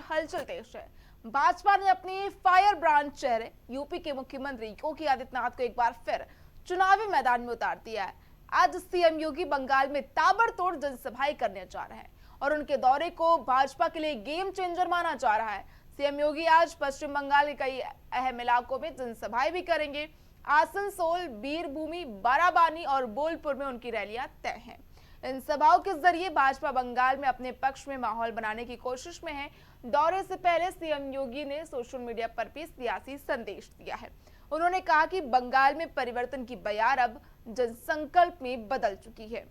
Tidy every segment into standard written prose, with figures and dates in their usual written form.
हलचल तेज है। भाजपा ने अपनी फायर ब्रांड चेहरे यूपी के मुख्यमंत्री योगी आदित्यनाथ को एक बार फिर चुनावी मैदान में उतार दिया है। आज सीएम योगी बंगाल में ताबड़तोड़ जनसभाएं करने जा रहे हैं और उनके दौरे को भाजपा के लिए गेम चेंजर माना जा रहा है। सीएम योगी आज पश्चिम बंगाल के कई अहम इलाकों में जनसभाएं भी करेंगे। आसनसोल, बीरभूमि, बाराबानी और बोलपुर में उनकी रैलियां तय हैं। इन सभाओं के जरिए भाजपा बंगाल में अपने पक्ष में माहौल बनाने की कोशिश में है। दौरे से पहले सीएम योगी ने सोशल मीडिया पर भी सियासी संदेश दिया है। उन्होंने कहा कि बंगाल में परिवर्तन की बयार अब जनसंकल्प में बदल चुकी है।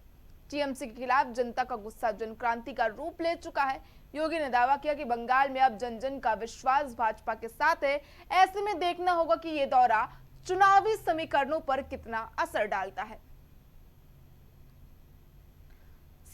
टीएमसी के खिलाफ जनता का गुस्सा जन क्रांति का रूप ले चुका है। योगी ने दावा किया कि बंगाल में अब जन जन का विश्वास भाजपा के साथ है। ऐसे में देखना होगा कि ये दौरा चुनावी समीकरणों पर कितना असर डालता है।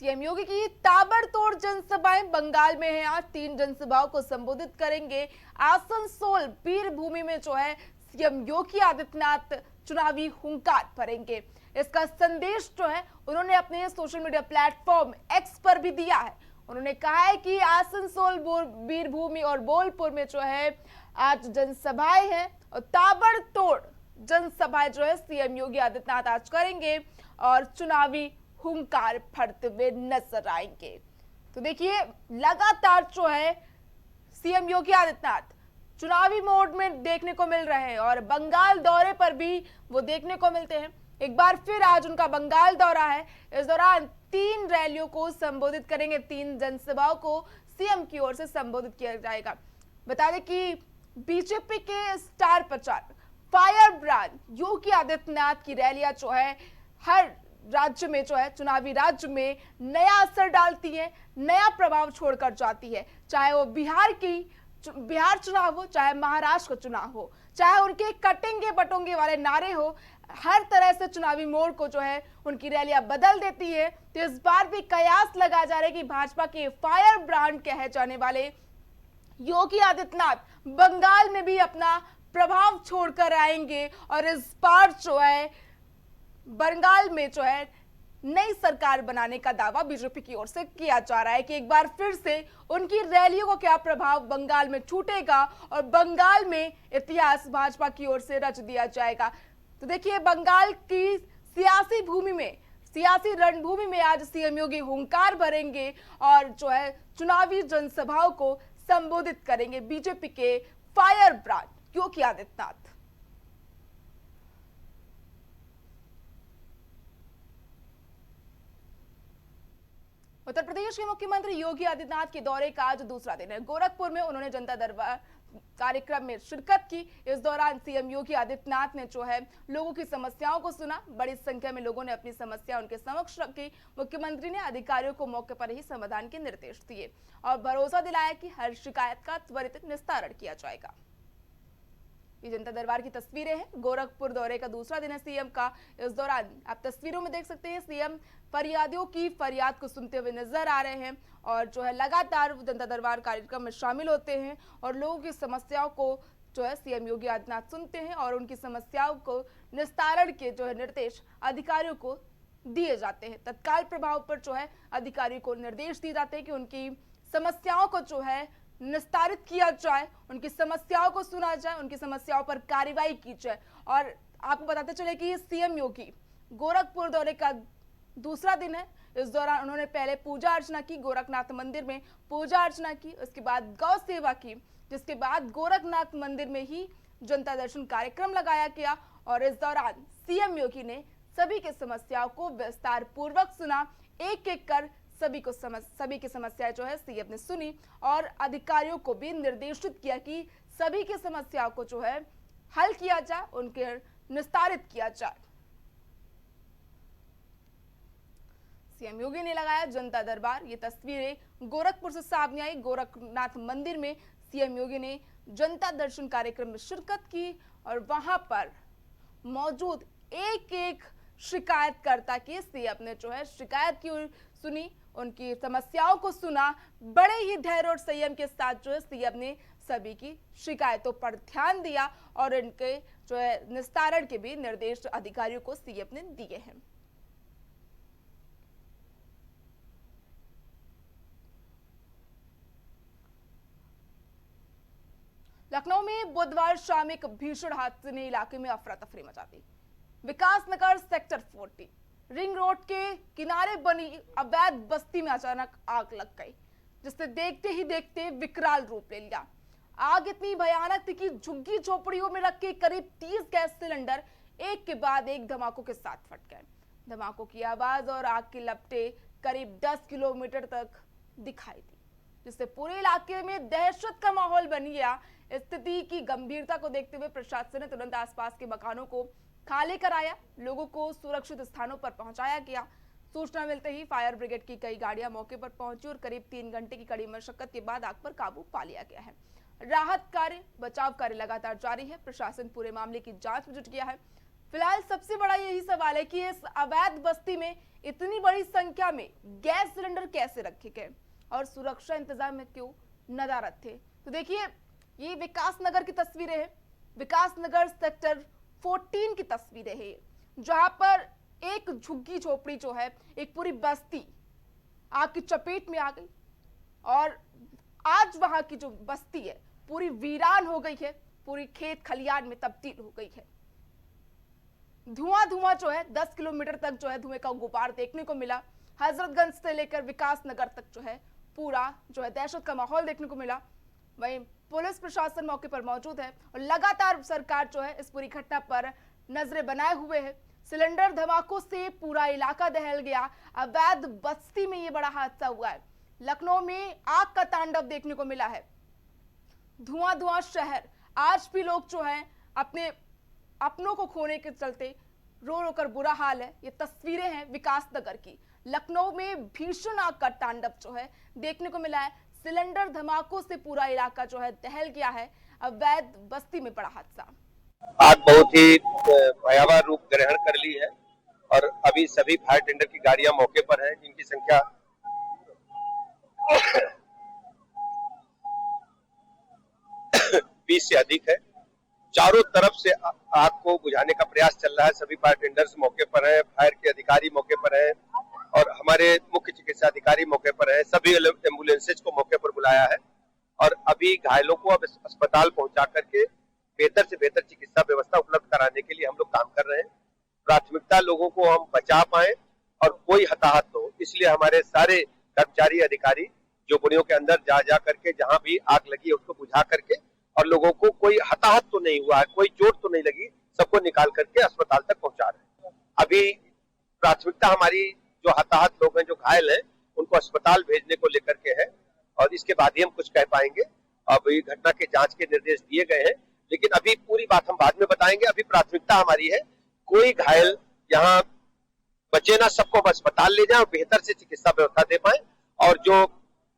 सीएम योगी की ताबड़तोड़ जनसभाएं बंगाल में है। आज 3 जनसभाओं को संबोधित करेंगे। आसनसोल, बीरभूमि में जो है सीएम योगी आदित्यनाथ चुनावी हुंकार भरेंगे। इसका संदेश जो है उन्होंने अपने सोशल मीडिया प्लेटफॉर्म एक्स पर भी दिया है। उन्होंने कहा है कि आसनसोल, बीरभूमि और बोलपुर में जो है आज जनसभाएं हैं और ताबड़तोड़ जनसभाएं जो है सीएम योगी आदित्यनाथ आज करेंगे और चुनावी हुंकार भरते हुए नजर आएंगे। तो देखिए, लगातार जो है सीएम योगी आदित्यनाथ चुनावी मोड में देखने को मिल रहे हैं और बंगाल दौरे पर भी वो देखने को मिलते हैं। एक बार फिर आज उनका बंगाल दौरा है। इस दौरान 3 रैलियों को संबोधित करेंगे। 3 जनसभाओं को सीएम की ओर से संबोधित किया जाएगा। बता दें कि बीजेपी के स्टार प्रचारक फायर ब्रांड योगी आदित्यनाथ की रैलियां जो है हर राज्य में जो है चुनावी राज्य में नया असर डालती है, नया प्रभाव छोड़कर जाती है। चाहे वो बिहार चुनाव हो, चाहे महाराष्ट्र का चुनाव हो, चाहे उनके कटेंगे बटोंगे वाले नारे हो, हर तरह से चुनावी मोड़ को जो है उनकी रैलियां बदल देती है। तो इस बार भी कयास लगाया जा रहा है कि भाजपा के फायर ब्रांड कहे जाने वाले योगी आदित्यनाथ बंगाल में भी अपना प्रभाव छोड़कर आएंगे और इस बार जो है बंगाल में जो है नई सरकार बनाने का दावा बीजेपी की ओर से किया जा रहा है कि एक बार फिर से उनकी रैलियों को क्या प्रभाव बंगाल में छूटेगा और बंगाल में इतिहास भाजपा की ओर से रच दिया जाएगा। तो देखिए, बंगाल की सियासी रणभूमि में आज सीएम योगी हुंकार भरेंगे और जो है चुनावी जनसभाओं को संबोधित करेंगे बीजेपी के फायर ब्रांड योगी आदित्यनाथ। उत्तर प्रदेश के मुख्यमंत्री योगी आदित्यनाथ के दौरे का आज दूसरा दिन है। गोरखपुर में उन्होंने जनता दरबार कार्यक्रम में शिरकत की। इस दौरान सीएम योगी आदित्यनाथ ने जो है लोगों की समस्याओं को सुना। बड़ी संख्या में लोगों ने अपनी समस्या उनके समक्ष रखी। मुख्यमंत्री ने अधिकारियों को मौके पर ही समाधान के निर्देश दिए और भरोसा दिलाया कि हर शिकायत का त्वरित निस्तारण किया जाएगा। ये जनता दरबार की तस्वीरें हैं। गोरखपुर दौरे का दूसरा दिन है सीएम का। इस दौरान आप तस्वीरों में देख सकते हैं सीएम फरियादियों की फरियाद को सुनते हुए नजर आ रहे हैं और जो है लगातार जनता दरबार कार्यक्रम में शामिल होते हैं और लोगों की समस्याओं को जो है सीएम योगी आदित्यनाथ सुनते हैं और उनकी समस्याओं को निस्तारण के जो है निर्देश अधिकारियों को दिए जाते हैं। तत्काल प्रभाव पर जो है अधिकारियों को निर्देश दिए जाते हैं कि उनकी समस्याओं को जो है निस्तारित किया जाए, उनकी समस्याओं को सुना जाए, उनकी समस्याओं पर कार्रवाई की जाए। और आपको बताते चले कि सीएम योगी गोरखपुर दौरे का दूसरा दिन है। इस दौरान उन्होंने पहले पूजा अर्चना की, गोरखनाथ मंदिर में पूजा अर्चना की, उसके बाद गौ सेवा की, जिसके बाद गोरखनाथ मंदिर में ही जनता दर्शन कार्यक्रम लगाया गया और इस दौरान सीएम योगी ने सभी की समस्याओं को विस्तार पूर्वक सुना। एक एक कर सभी की समस्याएं जो है सीएम ने सुनी और अधिकारियों को भी निर्देशित किया कि सभी की समस्याओं को जो है हल किया जाए, उनके निस्तारित किया जाए। सीएम योगी ने लगाया जनता दरबार। ये तस्वीरें गोरखपुर से सामने आई। गोरखनाथ मंदिर में सीएम योगी ने जनता दर्शन कार्यक्रम में शिरकत की और वहां पर मौजूद एक एक शिकायतकर्ता की सीएम ने जो है शिकायत की सुनी, उनकी समस्याओं को सुना। बड़े ही धैर्य और संयम के साथ जो है सीएम ने सभी की शिकायतों पर ध्यान दिया और इनके जो है निस्तारण के भी निर्देश अधिकारियों को सीएम ने दिए हैं। लखनऊ में बुधवार शाम एक भीषण हादसे ने इलाके में अफरा तफरी मचा दी। विकास नगर सेक्टर 40 रिंग रोड के किनारे बनी अवैध बस्ती में अचानक आग लग गई, जिससे देखते ही देखते विकराल रूप ले लिया। आग इतनी भयानक थी कि झुग्गी झोपड़ियों में रखे करीब 30 गैस सिलेंडर एक के बाद एक धमाकों के साथ फट गए। धमाकों की आवाज और आग की लपटें करीब 10 किलोमीटर तक दिखाई दी, जिससे पूरे इलाके में दहशत का माहौल बन गया। स्थिति की गंभीरता को देखते हुए प्रशासन ने तुरंत आसपास के मकानों को खाली कराया, लोगों को सुरक्षित स्थानों पर पहुंचाया गया। सूचना मिलते ही फायर ब्रिगेड की कई गाड़ियां मौके पर पहुंची और करीब 3 घंटे की कड़ी मशक्कत के बाद आग पर काबू पा लिया गया है। राहत कार्य, बचाव कार्य लगातार जारी है। प्रशासन पूरे मामले की जांच में जुट गया है। फिलहाल सबसे बड़ा यही सवाल है कि इस अवैध बस्ती में इतनी बड़ी संख्या में गैस सिलेंडर कैसे रखे गए और सुरक्षा इंतजाम में क्यों नदारद थे। तो देखिए, ये विकास नगर की तस्वीरें हैं, विकास नगर सेक्टर 14 की तस्वीरें हैं, जहां पर एक झुग्गी झोपड़ी जो है, एक पूरी बस्ती आग की चपेट में आ गई और आज वहां की जो बस्ती है पूरी वीरान हो गई है, पूरी खेत खलियान में तब्दील हो गई है। धुआं जो है 10 किलोमीटर तक जो है धुएं का गुबार देखने को मिला। हजरतगंज से लेकर विकास नगर तक जो है पूरा जो है दहशत का माहौल देखने को मिला। वहीं पुलिस प्रशासन मौके पर मौजूद है और लगातार सरकार जो है इस पूरी घटना पर नजरें बनाए हुए है। सिलेंडर धमाकों से पूरा इलाका दहल गया। अवैध बस्ती में ये बड़ा हादसा हुआ है। लखनऊ में आग का तांडव देखने को मिला है। धुआं शहर, आज भी लोग जो है अपनों को खोने के चलते रो रो कर बुरा हाल है। ये तस्वीरें हैं विकास नगर की। लखनऊ में भीषण आग का तांडव जो है देखने को मिला है। सिलेंडर धमाकों से पूरा इलाका जो है दहल गया है। अवैध बस्ती में बड़ा हादसा। आग बहुत ही भयावह रूप ग्रहण कर ली है और अभी सभी फायर टेंडर की गाड़ियां मौके पर हैं, जिनकी संख्या 20 से अधिक है। चारों तरफ से आग को बुझाने का प्रयास चल रहा है। सभी फायर टेंडर्स मौके पर हैं, फायर के अधिकारी मौके पर हैं और हमारे मुख्य चिकित्सा अधिकारी मौके पर हैं। सभी एम्बुलेंसेज को मौके पर बुलाया है और अभी घायलों को अब अस्पताल पहुंचा करके बेहतर से बेहतर चिकित्सा व्यवस्था उपलब्ध कराने के लिए हम लोग काम कर रहे हैं। प्राथमिकता लोगों को हम बचा पाए और कोई हताहत हो, इसलिए हमारे सारे कर्मचारी अधिकारी झोपड़ियों के अंदर जा करके जहां भी आग लगी है उसको बुझा करके और लोगों को कोई हताहत तो नहीं हुआ है, कोई चोट तो नहीं लगी, सबको निकाल करके अस्पताल तक पहुंचा रहे हैं। अभी प्राथमिकता हमारी जो हताहत लोग हैं, जो घायल हैं, उनको अस्पताल भेजने को लेकर के है और इसके बाद ही हम कुछ कह पाएंगे। अभी घटना के जांच के निर्देश दिए गए हैं, लेकिन अभी पूरी बात हम बाद में बताएंगे। अभी प्राथमिकता हमारी है कोई घायल यहाँ बचे ना, सबको अस्पताल ले जाए और बेहतर से चिकित्सा व्यवस्था दे पाए और जो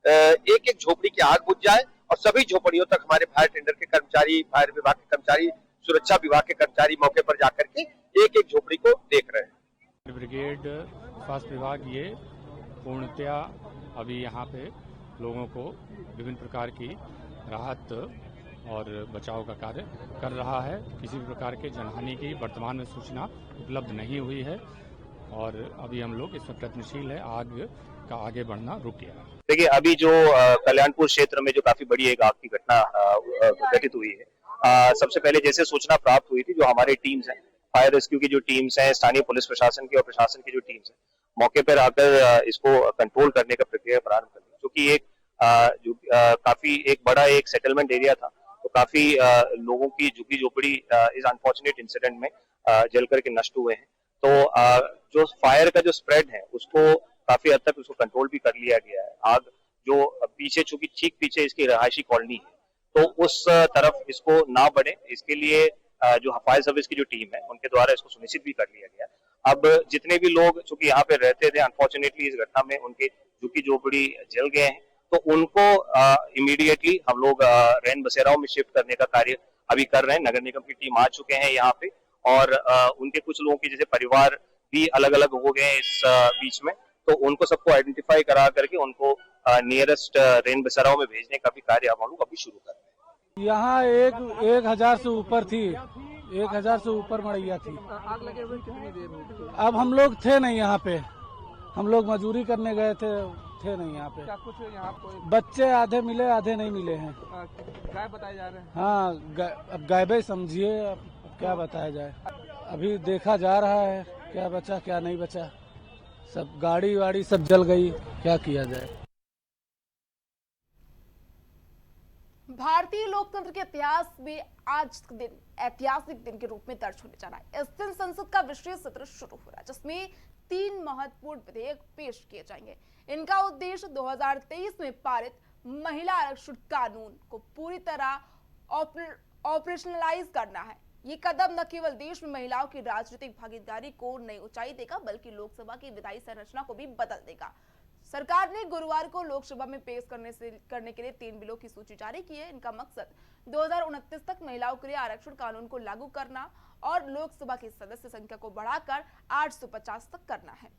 एक एक झोपड़ी की आग बुझ जाए और सभी झोपड़ियों तक हमारे फायर टेंडर के कर्मचारी, फायर विभाग के कर्मचारी, सुरक्षा विभाग के कर्मचारी मौके पर जाकर के एक एक झोपड़ी को देख रहे हैं। ब्रिगेड, स्वास्थ्य विभाग ये पूर्णतया अभी यहाँ पे लोगों को विभिन्न प्रकार की राहत और बचाव का कार्य कर रहा है। किसी भी प्रकार के जनहानि की वर्तमान में सूचना उपलब्ध नहीं हुई है और अभी हम लोग इसमें प्रयत्नशील है। आग का आगे बढ़ना रुक गया। देखिए, अभी जो कल्याणपुर क्षेत्र में जो काफी बड़ी एक आग की घटना घटित हुई है, सबसे पहले जैसे सूचना प्राप्त हुई थी, जो हमारे टीम्स हैं, फायर रेस्क्यू की जो टीम्स हैं, स्थानीय पुलिस प्रशासन की और प्रशासन की जो टीम्स हैं, मौके पर आकर इसको कंट्रोल करने का प्रक्रिया प्रारंभ कर दी। क्योंकि एक काफी एक बड़ा एक सेटलमेंट एरिया था, तो काफी लोगों की झुग्गी झोपड़ी इस अनफॉर्चुनेट इंसिडेंट में जल करके नष्ट हुए हैं। तो जो फायर का जो स्प्रेड है उसको काफी हद तक उसको कंट्रोल भी कर लिया गया है। आग जो पीछे, चूंकि ठीक पीछे इसकी रहायशी कॉलोनी है, तो उस तरफ इसको ना बढ़े, इसके लिए जो फायर सर्विस की जो टीम है उनके द्वारा इसको सुनिश्चित भी कर लिया गया। अब जितने भी लोग चूंकि यहाँ पे रहते थे, अनफॉर्चुनेटली इस घटना में उनके झुग्गी झोपड़ी जल गए हैं, तो उनको इमीडिएटली हम लोग रैन बसेराओं में शिफ्ट करने का कार्य अभी कर रहे हैं। नगर निगम की टीम आ चुके हैं यहाँ पे और उनके कुछ लोगों के जैसे परिवार भी अलग अलग हो गए हैं इस बीच में, तो उनको सबको आइडेंटिफाई करा करके उनको नियरेस्ट रेन बसेराओं में भेजने का भी कार्य हम लोग अभी शुरू कर रहे हैं। यहाँ 1000 से ऊपर थी, 1000 से ऊपर मड़ैया थी। आग लगे हुए कितनी देर हो गई? अब हम लोग थे नहीं यहाँ पे, हम लोग मजदूरी करने गए थे थे नहीं यहाँ पे। क्या कुछ यहाँ कोई बच्चे आधे मिले आधे नहीं मिले हैं। गायब बताए जा रहे हैं? हाँ अब गायबे समझिए, अब क्या बताया जाए। अभी देखा जा रहा है क्या बचा क्या नहीं बचा, सब गाड़ी वाड़ी सब जल गई, क्या किया जाए। भारतीय लोकतंत्र के इतिहास में आज का दिन ऐतिहासिक दिन के रूप में दर्ज होने जा रहा है। इस दिन संसद का विशेष सत्र शुरू हो रहा है, जिसमें 3 महत्वपूर्ण विधेयक पेश किए जाएंगे। इनका उद्देश्य 2023 में पारित महिला आरक्षण कानून को पूरी तरह ऑपरेशनलाइज करना है। ये कदम न केवल देश में महिलाओं की राजनीतिक भागीदारी को नई ऊंचाई देगा, बल्कि लोकसभा की विधायी संरचना को भी बदल देगा। सरकार ने गुरुवार को लोकसभा में पेश करने के लिए 3 बिलों की सूची जारी की है। इनका मकसद 2029 तक महिलाओं के लिए आरक्षण कानून को लागू करना और लोकसभा की सदस्य संख्या को बढ़ाकर 850 तक करना है।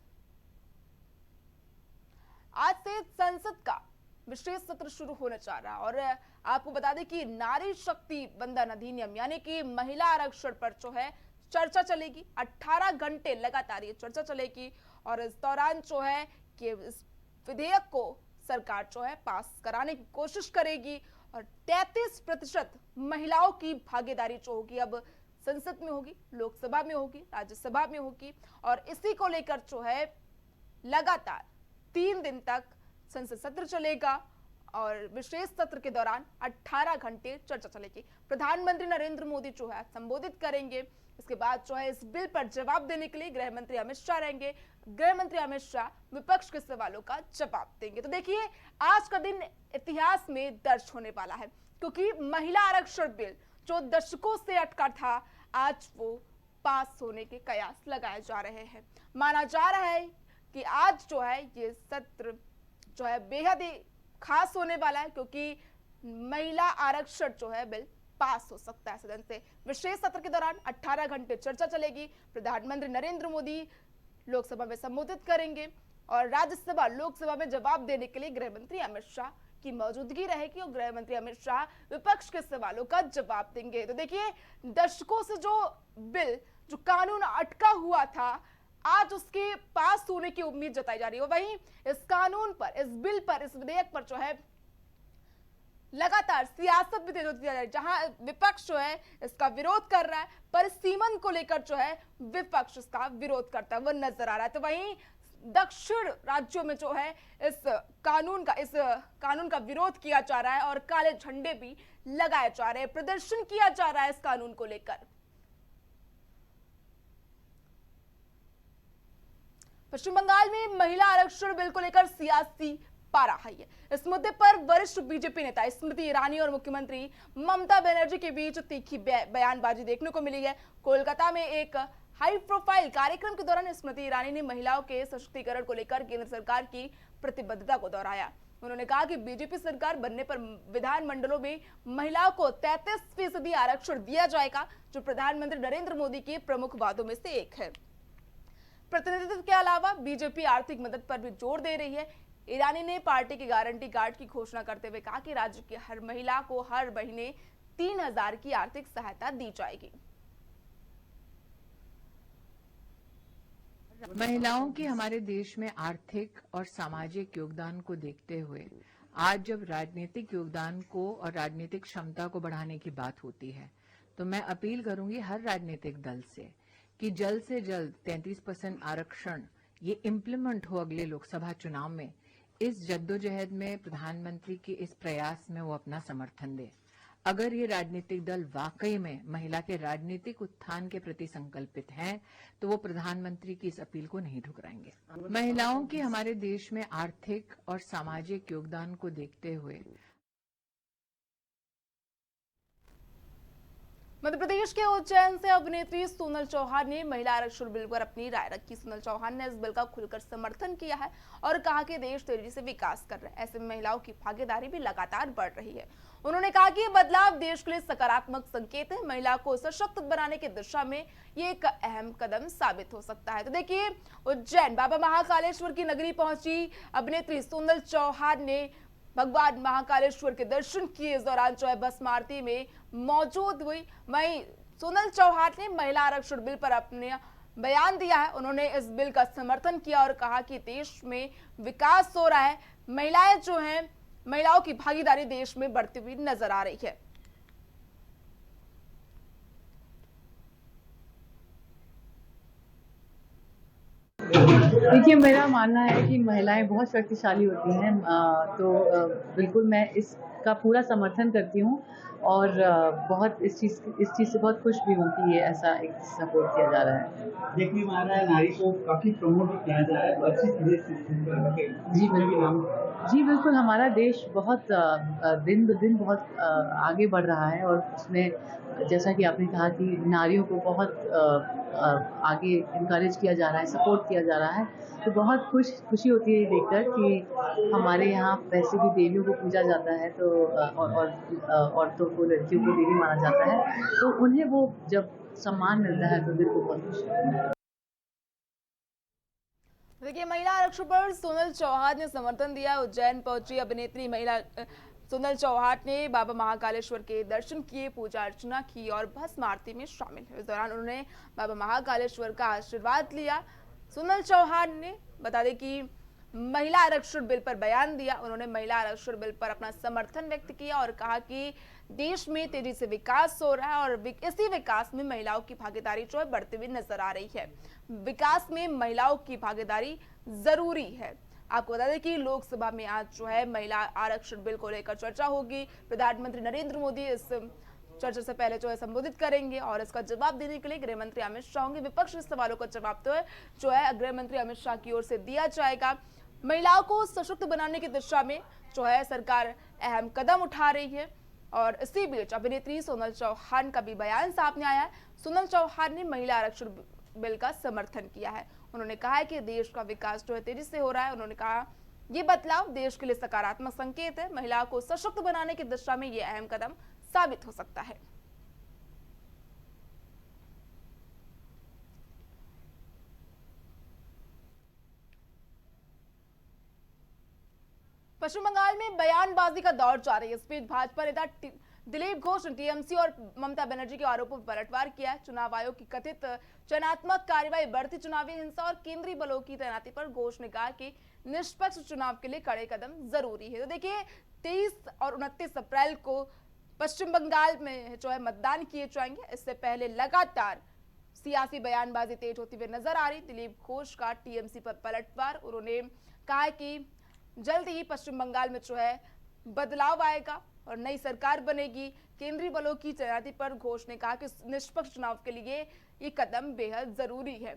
आज से संसद का विशेष सत्र शुरू होने जा रहा है और आपको बता दें कि नारी शक्ति बंधन अधिनियम यानी कि महिला आरक्षण पर जो है चर्चा चलेगी। 18 घंटे लगातार ये चर्चा चलेगी और इस दौरान जो है कि इस विधेयक को सरकार जो है पास कराने की कोशिश करेगी और 33% महिलाओं की भागीदारी जो होगी अब संसद में होगी, लोकसभा में होगी, राज्यसभा में होगी और इसी को लेकर जो है लगातार 3 दिन तक संसद सत्र चलेगा और विशेष सत्र के दौरान 18 घंटे चर्चा चलेगी। प्रधानमंत्री नरेंद्र मोदी जो है संबोधित करेंगे। इसके बाद जो है इस बिल पर जवाब देने के लिए गृह मंत्री अमित शाह रहेंगे। गृह मंत्री अमित शाह विपक्ष के सवालों का जवाब देंगे। तो देखिए आज का दिन इतिहास में दर्ज होने वाला है, क्योंकि महिला आरक्षण बिल जो दशकों से अटका था, आज वो पास होने के कयास लगाए जा रहे हैं। माना जा रहा है कि आज जो है ये सत्र जो है बेहद ही खास होने वाला है, क्योंकि महिला आरक्षण जो है बिल पास हो सकता है सदन से। विशेष सत्र के दौरान 18 घंटे चर्चा चलेगी। प्रधानमंत्री नरेंद्र मोदी लोकसभा में संबोधित करेंगे और राज्यसभा लोकसभा में जवाब देने के लिए गृह मंत्री अमित शाह की मौजूदगी रहेगी और गृह मंत्री अमित शाह विपक्ष के सवालों का जवाब देंगे। तो देखिए दशकों से जो बिल जो कानून अटका हुआ था, आज उसके पास होने की उम्मीद जताई जा रही है। वहीं इस कानून पर, इस बिल पर, इस विधेयक पर जो है लगातार सियासत भी तेज होती जा रही है। जहां विपक्ष जो है इसका विरोध कर रहा है, पर सीमन को लेकर जो है विपक्ष इसका विरोध करता है वो नजर आ रहा है। तो वहीं दक्षिण राज्यों में जो है इस कानून का विरोध किया जा रहा है और काले झंडे भी लगाए जा रहे हैं, प्रदर्शन किया जा रहा है इस कानून को लेकर। पश्चिम बंगाल में महिला आरक्षण बिल को लेकर सियासी पारा है। इस मुद्दे पर वरिष्ठ बीजेपी नेता स्मृति ईरानी और मुख्यमंत्री ममता बनर्जी के बीच तीखी बयानबाजी देखने को मिली है। कोलकाता में एक हाई प्रोफाइल कार्यक्रम के दौरान स्मृति ईरानी ने महिलाओं के सशक्तिकरण को लेकर केंद्र सरकार की प्रतिबद्धता को दोहराया। उन्होंने कहा कि बीजेपी सरकार बनने पर विधानमंडलों में महिलाओं को 33% आरक्षण दिया जाएगा, जो प्रधानमंत्री नरेंद्र मोदी के प्रमुख वादों में से एक है। प्रतिनिधित्व के अलावा बीजेपी आर्थिक मदद पर भी जोर दे रही है। ईरानी ने पार्टी की गारंटी कार्ड की घोषणा करते हुए कहा कि राज्य की हर महिला को हर महीने 3000 की आर्थिक सहायता दी जाएगी। महिलाओं के हमारे देश में आर्थिक और सामाजिक योगदान को देखते हुए आज जब राजनीतिक योगदान को और राजनीतिक क्षमता को बढ़ाने की बात होती है, तो मैं अपील करूंगी हर राजनीतिक दल से कि जल्द से जल्द 33% आरक्षण ये इम्प्लीमेंट हो अगले लोकसभा चुनाव में। इस जद्दोजहद में प्रधानमंत्री के इस प्रयास में वो अपना समर्थन दे। अगर ये राजनीतिक दल वाकई में महिला के राजनीतिक उत्थान के प्रति संकल्पित हैं, तो वो प्रधानमंत्री की इस अपील को नहीं ठुकराएंगे। महिलाओं के हमारे देश में आर्थिक और सामाजिक योगदान को देखते हुए मध्य प्रदेश के उज्जैन से अभिनेत्री सोनल चौहान ने महिला आरक्षण बिल पर अपनी राय रखी। सोनल चौहान ने इस बिल का खुलकर समर्थन किया है और कहा कि देश तेजी से विकास कर रहा है, ऐसे में महिलाओं की भागीदारी भी लगातार बढ़ रही है। उन्होंने कहा कि ये बदलाव देश के लिए सकारात्मक संकेत है, महिला को सशक्त बनाने की दिशा में ये एक अहम कदम साबित हो सकता है। तो देखिए उज्जैन बाबा महाकालेश्वर की नगरी पहुंची अभिनेत्री सोनल चौहान ने भगवान महाकालेश्वर के दर्शन किए। इस दौरान जो है बस आरती में मौजूद हुई। वहीं सोनल चौहान ने महिला आरक्षण बिल पर अपने बयान दिया है। उन्होंने इस बिल का समर्थन किया और कहा कि देश में विकास हो रहा है, महिलाएं जो हैं, महिलाओं की भागीदारी देश में बढ़ती हुई नजर आ रही है। देखिए, मेरा मानना है कि महिलाएं बहुत शक्तिशाली होती हैं, बिल्कुल मैं इसका पूरा समर्थन करती हूँ और बहुत इस चीज़ से बहुत खुश भी हूँ कि ये ऐसा एक सपोर्ट किया जा रहा है। देखिए हमारा नारी को काफी प्रमोट भी किया जा रहा है, अच्छी चीजें जी बिल्कुल, हमारा देश बहुत दिन ब दिन बहुत आगे बढ़ रहा है और उसमें जैसा कि आपने कहा कि नारियों को बहुत आगे इनकरेज किया जा रहा है, सपोर्ट किया जा रहा है, तो बहुत खुशी होती है ये देखकर कि हमारे यहाँ वैसे भी देवियों को पूजा जाता है, तो और औरतों को, लड़कियों को देवी माना जाता है, तो उन्हें वो जब सम्मान मिलता है तो दिल को बहुत खुशी होती है। देखिए, महिला आरक्षण पर सोनल चौहान ने समर्थन दिया। उज्जैन पहुंची अभिनेत्री महिला सोनल चौहान ने बाबा महाकालेश्वर के दर्शन किए, पूजा अर्चना की और भस्म आरती में शामिल हुए। इस दौरान उन्होंने बाबा महाकालेश्वर का आशीर्वाद लिया। सोनल चौहान ने बता दें कि महिला आरक्षण बिल पर बयान दिया। उन्होंने महिला आरक्षण बिल पर अपना समर्थन व्यक्त किया और कहा कि देश में तेजी से विकास हो रहा है और इसी विकास में महिलाओं की भागीदारी जो है बढ़ती हुई नजर आ रही है। विकास में महिलाओं की भागीदारी जरूरी है। आपको बता दें कि लोकसभा में आज जो है महिला आरक्षण बिल को लेकर चर्चा होगी। प्रधानमंत्री नरेंद्र मोदी इस चर्चा से पहले जो है संबोधित करेंगे और इसका जवाब देने के लिए गृह मंत्री अमित शाह होंगे। विपक्ष के सवालों का जवाब तो जो है गृह मंत्री अमित शाह की ओर से दिया जाएगा। महिलाओं को सशक्त बनाने की दिशा में जो है सरकार अहम कदम उठा रही है और इसी बीच अभिनेत्री सोनल चौहान का भी बयान सामने आया है। सोनल चौहान ने महिला आरक्षण बिल का समर्थन किया है। उन्होंने कहा है कि देश का विकास जो है तेजी से हो रहा है। उन्होंने कहा ये बदलाव देश के लिए सकारात्मक संकेत है। महिलाओं को सशक्त बनाने की दिशा में ये अहम कदम साबित हो सकता है। पश्चिम बंगाल में बयानबाजी का दौर जारी है। इस बीच भाजपा नेता दिलीप घोष ने टीएमसी और ममता बनर्जी के आरोपों पर पलटवार किया है। चुनाव आयोग की कथित चयनात्मक कार्रवाई, बढ़ती चुनावी हिंसा और केंद्रीय बलों की तैनाती पर घोष ने कहा कि निष्पक्ष चुनाव के लिए कड़े कदम जरूरी है। तो देखिए, 23 और 29 अप्रैल को पश्चिम बंगाल में जो है मतदान किए जाएंगे। इससे पहले लगातार सियासी बयानबाजी तेज होती हुई नजर आ रही। दिलीप घोष का टीएमसी पर पलटवार। उन्होंने कहा कि जल्द ही पश्चिम बंगाल में जो है बदलाव आएगा और नई सरकार बनेगी। केंद्रीय बलों की तैनाती पर घोष ने कहा कि निष्पक्ष चुनाव के लिए ये कदम बेहद जरूरी है।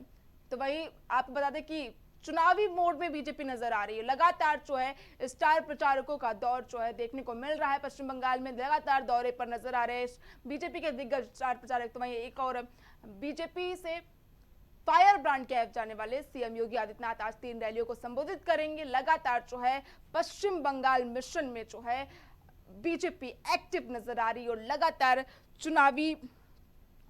तो वहीं आपको बता दें कि चुनावी मोड में बीजेपी नजर आ रही है। लगातार जो है स्टार प्रचारकों का दौर जो है देखने को मिल रहा है। पश्चिम बंगाल में लगातार दौरे पर नजर आ रहे हैं बीजेपी के दिग्गज स्टार प्रचारक। तो वहीं एक और बीजेपी से फायर ब्रांड कहे जाने वाले सीएम योगी आदित्यनाथ आज 3 रैलियों को संबोधित करेंगे। लगातार जो है पश्चिम बंगाल मिशन में जो है बीजेपी एक्टिव नजर आ रही है और लगातार चुनावी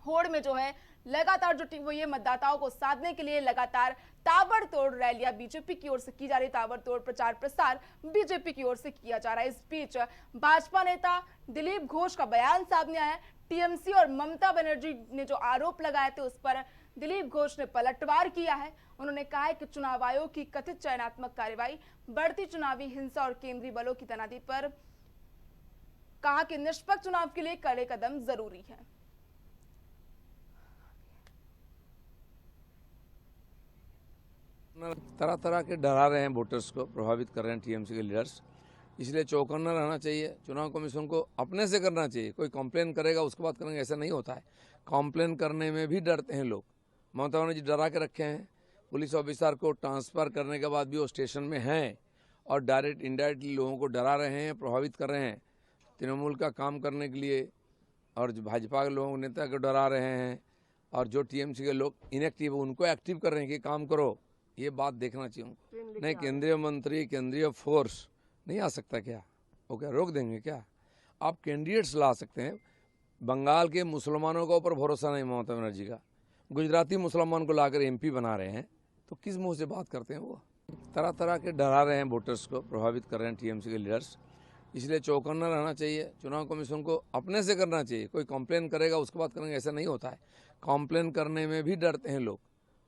होड़ में जो है लगातार जो टीम हुई है मतदाताओं को साधने के लिए लगातार ताबड़तोड़ रैलियां बीजेपी की ओर से की जा रही, ताबड़तोड़ प्रचार प्रसार बीजेपी की ओर से किया जा रहा है। इस बीच भाजपा नेता दिलीप घोष का बयान सामने आया। टीएमसी और ममता बनर्जी ने जो आरोप लगाए थे उस पर दिलीप घोष ने पलटवार किया है। उन्होंने कहा है कि चुनाव आयोग की कथित चयनात्मक कार्रवाई, बढ़ती चुनावी हिंसा और केंद्रीय बलों की तैनाती पर कहा कि निष्पक्ष चुनाव के लिए कड़े कदम जरूरी है। तरह तरह के डरा रहे हैं, वोटर्स को प्रभावित कर रहे हैं टीएमसी के लीडर्स, इसलिए चौकन्ना रहना चाहिए। चुनाव कमीशन को अपने से करना चाहिए। कोई कंप्लेन करेगा उसके बाद करेंगे, ऐसा नहीं होता है। कंप्लेन करने में भी डरते हैं लोग। ममता बनर्जी डरा के रखे हैं। पुलिस ऑफिसर को ट्रांसफ़र करने के बाद भी वो स्टेशन में हैं और डायरेक्ट इनडायरेक्टली लोगों को डरा रहे हैं, प्रभावित कर रहे हैं तृणमूल का काम करने के लिए। और जो भाजपा के लोगों नेता को डरा रहे हैं और जो टीएमसी के लोग इनएक्टिव है उनको एक्टिव कर रहे हैं कि काम करो। ये बात देखना चाहिए उनको। नहीं, केंद्रीय मंत्री, केंद्रीय फोर्स नहीं आ सकता क्या? वो क्या रोक देंगे क्या? आप कैंडिडेट्स ला सकते हैं। बंगाल के मुसलमानों के ऊपर भरोसा नहीं ममता बनर्जी का। गुजराती मुसलमान को लाकर एमपी बना रहे हैं, तो किस मुंह से बात करते हैं वो? तरह तरह के डरा रहे हैं, वोटर्स को प्रभावित कर रहे हैं टीएमसी के लीडर्स, इसलिए चौकन्ना रहना चाहिए। चुनाव कमीशन को अपने से करना चाहिए। कोई कंप्लेन करेगा उसके बाद करेंगे, ऐसा नहीं होता है। कंप्लेन करने में भी डरते हैं लोग।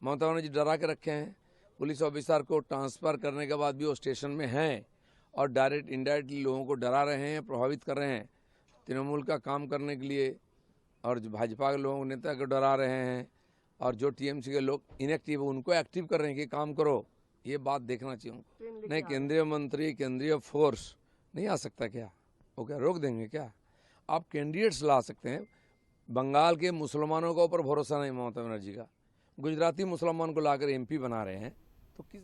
ममता बनर्जी डरा के रखे हैं। पुलिस ऑफिसर को ट्रांसफ़र करने के बाद भी वो स्टेशन में हैं और डायरेक्ट इनडायरेक्टली लोगों को डरा रहे हैं, प्रभावित कर रहे हैं तृणमूल का काम करने के लिए, और जो भाजपा के लोगों नेता को डरा रहे हैं, और जो टीएमसी के लोग इनएक्टिव उनको एक्टिव कर रहे हैं कि काम करो। ये बात देखना चाहिए उनको। नहीं, केंद्रीय मंत्री, केंद्रीय फोर्स नहीं आ सकता क्या? वो क्या रोक देंगे क्या? आप कैंडिडेट्स ला सकते हैं। बंगाल के मुसलमानों के ऊपर भरोसा नहीं ममता बनर्जी का, गुजराती मुसलमान को लाकर एमपी बना रहे हैं, तो किस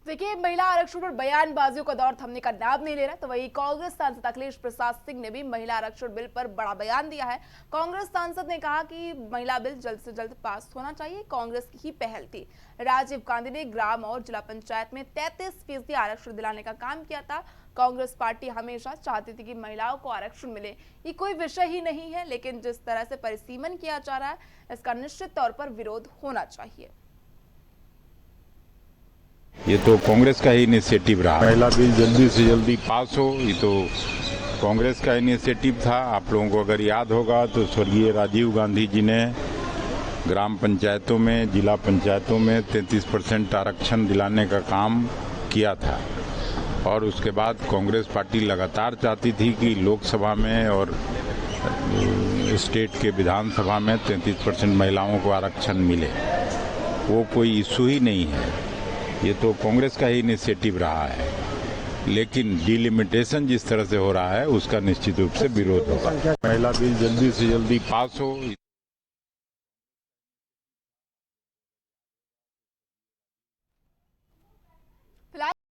देखिए, महिला आरक्षण पर बयानबाजियों का दौर थमने का नाम नहीं ले रहा। तो वही कांग्रेस सांसद अखिलेश प्रसाद सिंह ने भी महिला आरक्षण बिल पर बड़ा बयान दिया है। कांग्रेस सांसद ने कहा कि महिला बिल जल्द से जल्द पास होना चाहिए, कांग्रेस की ही पहल थी। राजीव गांधी ने ग्राम और जिला पंचायत में 33% आरक्षण दिलाने का काम किया था। कांग्रेस पार्टी हमेशा चाहती थी कि महिलाओं को आरक्षण मिले। ये कोई विषय ही नहीं है, लेकिन जिस तरह से परिसीमन किया जा रहा है, इसका निश्चित तौर पर विरोध होना चाहिए। ये तो कांग्रेस का ही इनिशिएटिव रहा। महिला बिल जल्दी से जल्दी पास हो, ये तो कांग्रेस का इनिशिएटिव था। आप लोगों को अगर याद होगा तो स्वर्गीय राजीव गांधी जी ने ग्राम पंचायतों में, जिला पंचायतों में 33% आरक्षण दिलाने का काम किया था, और उसके बाद कांग्रेस पार्टी लगातार चाहती थी कि लोकसभा में और स्टेट के विधानसभा में 33% महिलाओं को आरक्षण मिले। वो कोई इशू ही नहीं है, ये तो कांग्रेस का ही इनिशिएटिव रहा है। लेकिन डिलिमिटेशन जिस तरह से हो रहा है उसका निश्चित रूप से विरोध होगा। महिला बिल जल्दी से जल्दी पास हो।